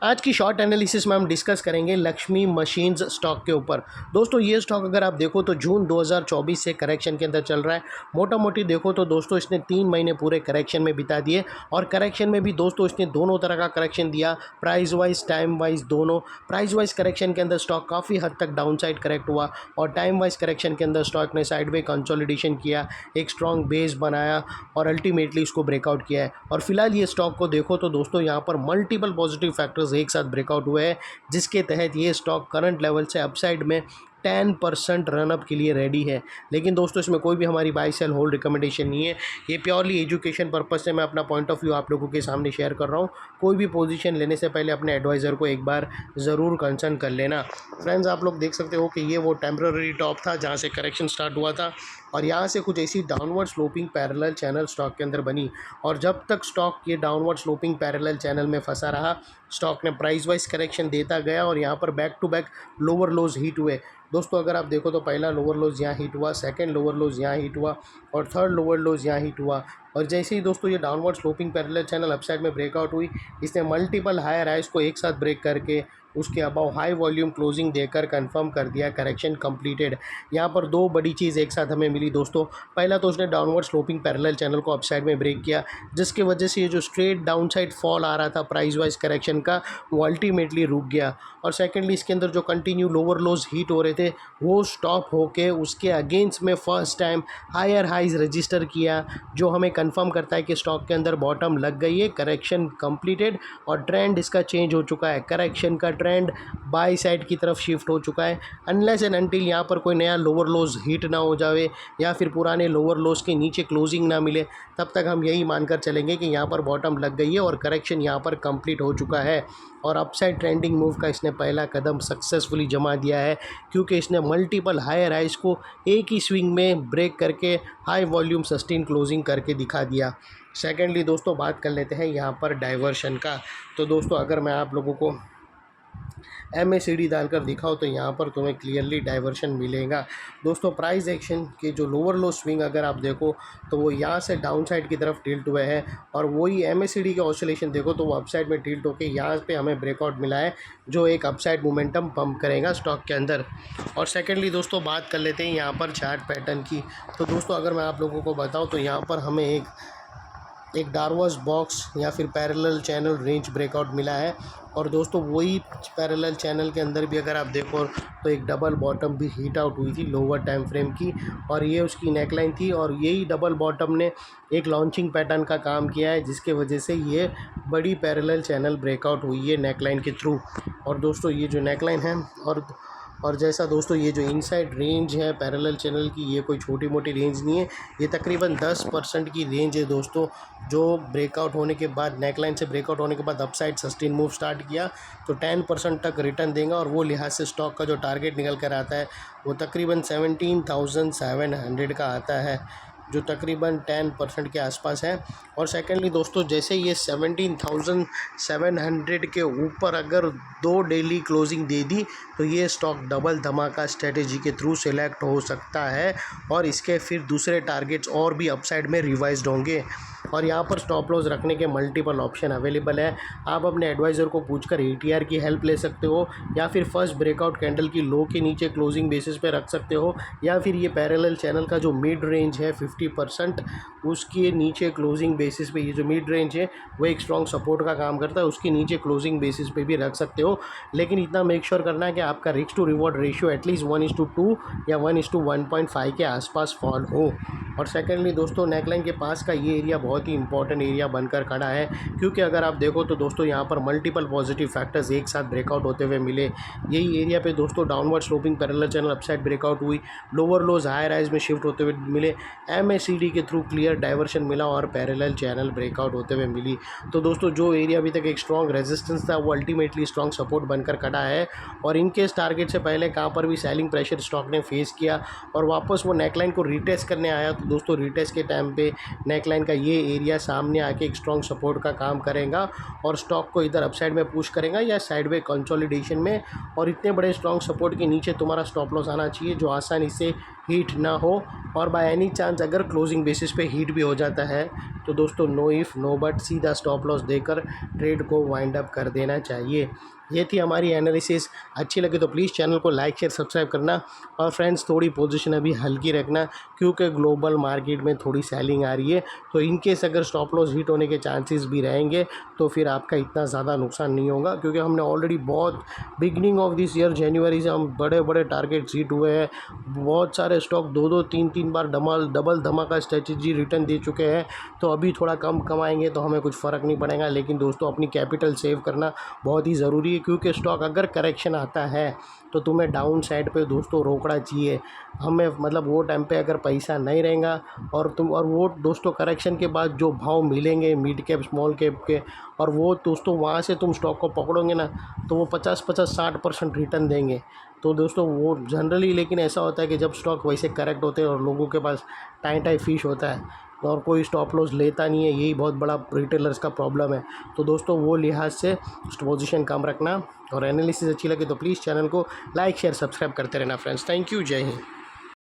आज की short analysis में हम डिस्कस करेंगे लक्ष्मी मशीन्स स्टॉक के ऊपर। दोस्तों ये स्टॉक अगर आप देखो तो जून 2024 से करेक्शन के अंदर चल रहा है। मोटा मोटी देखो तो दोस्तों इसने 3 महीने पूरे करेक्शन में बिता दिए और करेक्शन में भी दोस्तों इसने दोनों तरह का करेक्शन दिया, प्राइस वाइज टाइम वाइज दोनों। प्राइस वाइज करेक्शन के अंदर स्टॉक काफ़ी हद तक डाउन साइड करेक्ट हुआ और टाइम वाइज करेक्शन के अंदर स्टॉक ने साइडवे कंसोलिडेशन किया, एक स्ट्रॉन्ग बेस बनाया और अल्टीमेटली इसको ब्रेकआउट किया है। और फिलहाल ये स्टॉक को देखो तो दोस्तों यहाँ पर मल्टीपल पॉजिटिव फैक्टर्स एक साथ ब्रेकआउट हुए हैं, जिसके तहत ये स्टॉक करंट लेवल से अपसाइड में 10% रनअप के लिए रेडी है। लेकिन दोस्तों इसमें कोई भी हमारी बाई सेल होल्ड रिकमेंडेशन नहीं है, ये प्योरली एजुकेशन पर्पस से मैं अपना पॉइंट ऑफ व्यू आप लोगों के सामने शेयर कर रहा हूँ। कोई भी पोजीशन लेने से पहले अपने एडवाइज़र को एक बार ज़रूर कंसर्न कर लेना। फ्रेंड्स आप लोग देख सकते हो कि ये वो टेम्पररी टॉप था जहाँ से करेक्शन स्टार्ट हुआ था और यहाँ से कुछ ऐसी downward sloping parallel channel stock के अंदर बनी और जब तक स्टॉक ये डाउनवर्ड स्लोपिंग पैरेलल चैनल में फंसा रहा, स्टॉक ने प्राइस वाइज करेक्शन देता गया और यहाँ पर back to back lower lows hit हुए। दोस्तों अगर आप देखो तो पहला लोअर लोज यहाँ हिट हुआ, सेकंड लोअर लोज यहाँ हिट हुआ और थर्ड लोअर लोज यहाँ हिट हुआ। और जैसे ही दोस्तों ये downward sloping parallel channel upside में ब्रेकआउट हुई, इसने मल्टीपल हायर हाइज को एक साथ ब्रेक करके उसके अबाव हाई वॉल्यूम क्लोजिंग देकर कंफर्म कर दिया करेक्शन कंप्लीटेड। यहाँ पर दो बड़ी चीज़ एक साथ हमें मिली दोस्तों। पहला तो उसने डाउनवर्ड स्लोपिंग पैरेलल चैनल को अपसाइड में ब्रेक किया, जिसकी वजह से ये जो स्ट्रेट डाउन साइड फॉल आ रहा था प्राइस वाइज करेक्शन का, वो अल्टीमेटली रुक गया। और सेकेंडली इसके अंदर जो कंटिन्यू लोअर लोज हीट हो रहे थे वो स्टॉप होके उसके अगेंस्ट में first time higher highs register किया, जो हमें कंफर्म करता है कि स्टॉक के अंदर बॉटम लग गई है, करेक्शन कंप्लीटेड और ट्रेंड इसका चेंज हो चुका है। करेक्शन का ट्रेंड बाई साइड की तरफ शिफ्ट हो चुका है। अनलेस एंड अनटिल यहाँ पर कोई नया लोअर लोज हिट ना हो जावे या फिर पुराने लोअर लोज के नीचे क्लोजिंग ना मिले, तब तक हम यही मानकर चलेंगे कि यहाँ पर बॉटम लग गई है और करेक्शन यहाँ पर कंप्लीट हो चुका है। और अपसाइड ट्रेंडिंग मूव का इसने पहला कदम सक्सेसफुली जमा दिया है, क्योंकि इसने मल्टीपल हायर हाइज को एक ही स्विंग में ब्रेक करके हाई वॉल्यूम सस्टेन क्लोजिंग करके दिखा दिया। सेकेंडली दोस्तों बात कर लेते हैं यहाँ पर डाइवर्शन का। तो दोस्तों अगर मैं आप लोगों को MACD डालकर दिखाओ तो यहाँ पर तुम्हें क्लियरली डाइवर्शन मिलेगा। दोस्तों प्राइस एक्शन के जो लोअर लो स्विंग अगर आप देखो तो वो यहाँ से डाउन साइड की तरफ टिल्ट हुए हैं और वही MACD के ऑसिलेशन देखो तो वो अपसाइड में टिल्ट होकर यहाँ पे हमें ब्रेकआउट मिला है, जो एक अपसाइड मोमेंटम पंप करेगा स्टॉक के अंदर। और सेकेंडली दोस्तों बात कर लेते हैं यहाँ पर चार्ट पैटर्न की। तो दोस्तों अगर मैं आप लोगों को बताऊँ तो यहाँ पर हमें एक डार्वस बॉक्स या फिर पैरेलल चैनल रेंज ब्रेकआउट मिला है और दोस्तों वही पैरेलल चैनल के अंदर भी अगर आप देखो तो एक डबल बॉटम भी हीट आउट हुई थी लोअर टाइम फ्रेम की और ये उसकी नेकलाइन थी और यही डबल बॉटम ने एक लॉन्चिंग पैटर्न का काम किया है, जिसके वजह से ये बड़ी पैरेलल चैनल ब्रेकआउट हुई है नेकलाइन के थ्रू। और दोस्तों ये जो नेकलाइन है और जैसा दोस्तों ये जो इनसाइड रेंज है पैरेलल चैनल की, ये कोई छोटी मोटी रेंज नहीं है, ये तकरीबन 10% की रेंज है दोस्तों, जो ब्रेकआउट होने के बाद नेकलाइन से ब्रेकआउट होने के बाद अपसाइड सस्टेन मूव स्टार्ट किया तो 10% तक रिटर्न देगा। और वो लिहाज से स्टॉक का जो टारगेट निकल कर आता है वो तकरीबन 17,700 का आता है, जो तकरीबन 10% के आसपास है। और सेकेंडली दोस्तों जैसे ये 17,700 के ऊपर अगर 2 डेली क्लोजिंग दे दी तो ये स्टॉक डबल धमाका स्ट्रेटेजी के थ्रू सिलेक्ट हो सकता है और इसके फिर दूसरे टारगेट्स और भी अपसाइड में रिवाइज्ड होंगे। और यहाँ पर स्टॉप लॉस रखने के मल्टीपल ऑप्शन अवेलेबल है। आप अपने एडवाइज़र को पूछकर ATR की हेल्प ले सकते हो या फिर फर्स्ट ब्रेकआउट कैंडल की लो के नीचे क्लोजिंग बेसिस पे रख सकते हो, या फिर ये पैरेलल चैनल का जो मिड रेंज है 50% उसके नीचे क्लोजिंग बेसिस पे, ये जो मिड रेंज है वो एक स्ट्रॉन्ग सपोर्ट का काम करता है, उसके नीचे क्लोजिंग बेसिस पे भी रख सकते हो। लेकिन इतना मेक श्योर करना है कि आपका risk to reward ratio at least 1:2 या 1:1.5 के आसपास फॉल हो। और सेकेंडली दोस्तों नेकलाइन के पास का ये एरिया बहुत ही इंपॉर्टेंट एरिया बनकर खड़ा है, क्योंकि अगर आप देखो तो दोस्तों यहाँ पर मल्टीपल पॉजिटिव फैक्टर्स एक साथ ब्रेकआउट होते हुए मिले। यही एरिया पे दोस्तों downward sloping parallel channel upside breakout हुई, लोअर लोज हायर हाइज में शिफ्ट होते हुए मिले, MACD के थ्रू क्लियर डाइवर्शन मिला और पैरेलल चैनल ब्रेकआउट होते हुए मिली। तो दोस्तों जो एरिया अभी तक एक स्ट्रॉन्ग रेजिस्टेंस था वो अल्टीमेटली स्ट्रॉन्ग सपोर्ट बनकर खड़ा है। और इनकेस टारगेट से पहले कहाँ पर भी सेलिंग प्रेशर स्टॉक ने फेस किया और वापस वो नेकलाइन को रिटेस्ट करने आया तो दोस्तों रिटेस्ट के टाइम पे नेकलाइन का ये एरिया सामने आके एक स्ट्रॉन्ग सपोर्ट का काम करेगा और स्टॉक को इधर अपसाइड में पुश करेगा या साइडवे कंसोलिडेशन में। और इतने बड़े स्ट्रॉन्ग सपोर्ट के नीचे तुम्हारा स्टॉप लॉस आना चाहिए जो आसानी से हीट ना हो, और बाय एनी चांस अगर क्लोजिंग बेसिस पे हीट भी हो जाता है तो दोस्तों नो इफ़ नो बट सीधा स्टॉप लॉस देकर ट्रेड को वाइंड अप कर देना चाहिए। ये थी हमारी एनालिसिस। अच्छी लगे तो प्लीज़ चैनल को लाइक शेयर सब्सक्राइब करना, और फ्रेंड्स थोड़ी पोजीशन अभी हल्की रखना क्योंकि ग्लोबल मार्केट में थोड़ी सेलिंग आ रही है, तो इन केस अगर स्टॉप लॉस हिट होने के चांसेस भी रहेंगे तो फिर आपका इतना ज़्यादा नुकसान नहीं होगा, क्योंकि हमने ऑलरेडी बहुत बिगनिंग ऑफ दिस ईयर जनवरी से हम बड़े बड़े टारगेट्स हिट हुए हैं। बहुत सारे स्टॉक दो दो तीन तीन बार डबल धमाका स्ट्रेटजी रिटर्न दे चुके हैं। तो अभी थोड़ा कम कमाएंगे तो हमें कुछ फ़र्क नहीं पड़ेगा, लेकिन दोस्तों अपनी कैपिटल सेव करना बहुत ही ज़रूरी है, क्योंकि स्टॉक अगर करेक्शन आता है तो तुम्हें डाउन साइड पे दोस्तों रोकना चाहिए। हमें मतलब वो टाइम पे अगर पैसा नहीं रहेगा और वो दोस्तों करेक्शन के बाद जो भाव मिलेंगे मिड कैप स्मॉल कैप के, और वो दोस्तों वहाँ से तुम स्टॉक को पकड़ोगे ना तो वो 50-60% रिटर्न देंगे। तो दोस्तों वो जनरली, लेकिन ऐसा होता है कि जब स्टॉक वैसे करेक्ट होते हैं और लोगों के पास टाई फिश होता है और कोई स्टॉप लॉस लेता नहीं है, यही बहुत बड़ा रिटेलर्स का प्रॉब्लम है। तो दोस्तों वो लिहाज से पोजीशन कम रखना, और एनालिसिस अच्छी लगे तो प्लीज़ चैनल को लाइक शेयर सब्सक्राइब करते रहना फ्रेंड्स। थैंक यू, जय हिंद।